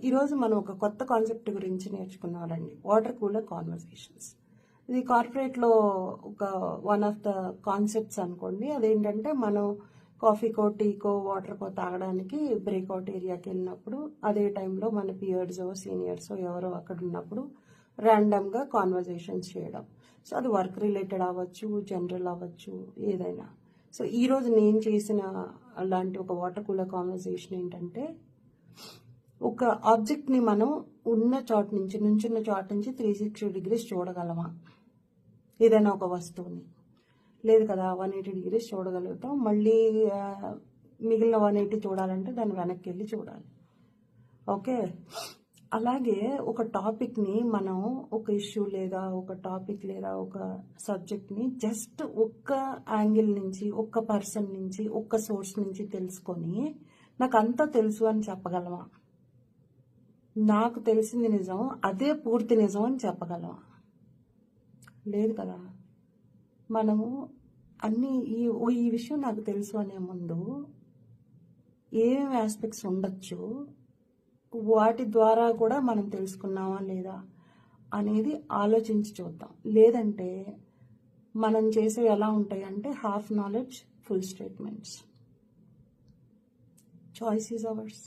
ఈరోజు మనం ఒక కొత్త కాన్సెప్ట్ గురించి నేర్చుకున్నామండి, వాటర్ కూలర్ కాన్వర్సేషన్స్. ఇది కార్పొరేట్లో ఒక వన్ ఆఫ్ ద కాన్సెప్ట్స్ అనుకోండి. అదేంటంటే మనం కాఫీకో టీకో వాటర్కో తాగడానికి బ్రేక్అవుట్ ఏరియాకి వెళ్ళినప్పుడు అదే టైంలో మన పియర్సో సీనియర్సో ఎవరో అక్కడ ఉన్నప్పుడు ర్యాండమ్గా కాన్వర్జేషన్స్ చేయడం. సో అది వర్క్ రిలేటెడ్ అవ్వచ్చు, జనరల్ అవ్వచ్చు, ఏదైనా. సో ఈరోజు నేను చేసిన అలాంటి ఒక వాటర్ కూలర్ కాన్వర్జేషన్ ఏంటంటే, ఒక ఆబ్జెక్ట్ని మనం ఉన్న చోట నుంచి నుంచున్న చోట నుంచి 360 డిగ్రీస్ చూడగలమా? ఏదైనా ఒక వస్తువుని లేదు కదా, 180 డిగ్రీస్ చూడగలుగుతాం. మళ్ళీ మిగిలిన 180 చూడాలంటే దాన్ని వెనక్కి వెళ్ళి చూడాలి. ఓకే, అలాగే ఒక టాపిక్ని మనం ఒక ఇష్యూ లేదా ఒక టాపిక్ లేదా ఒక సబ్జెక్ట్ని జస్ట్ ఒక్క యాంగిల్ నుంచి, ఒక్క పర్సన్ నుంచి, ఒక్క సోర్స్ నుంచి తెలుసుకొని నాకు అంతా తెలుసు అని చెప్పగలమా? నాకు తెలిసింది నిజం, అదే పూర్తి నిజం అని చెప్పగలమా? లేదు కదా. మనము అన్నీ ఈ విషయం నాకు తెలుసు అనే ముందు ఏమేమి ఆస్పెక్ట్స్ ఉండొచ్చు, వాటి ద్వారా కూడా మనం తెలుసుకున్నామా లేదా అనేది ఆలోచించి చూద్దాం. లేదంటే మనం చేసేవి ఎలా ఉంటాయి అంటే half knowledge, full statements. Choice is ours.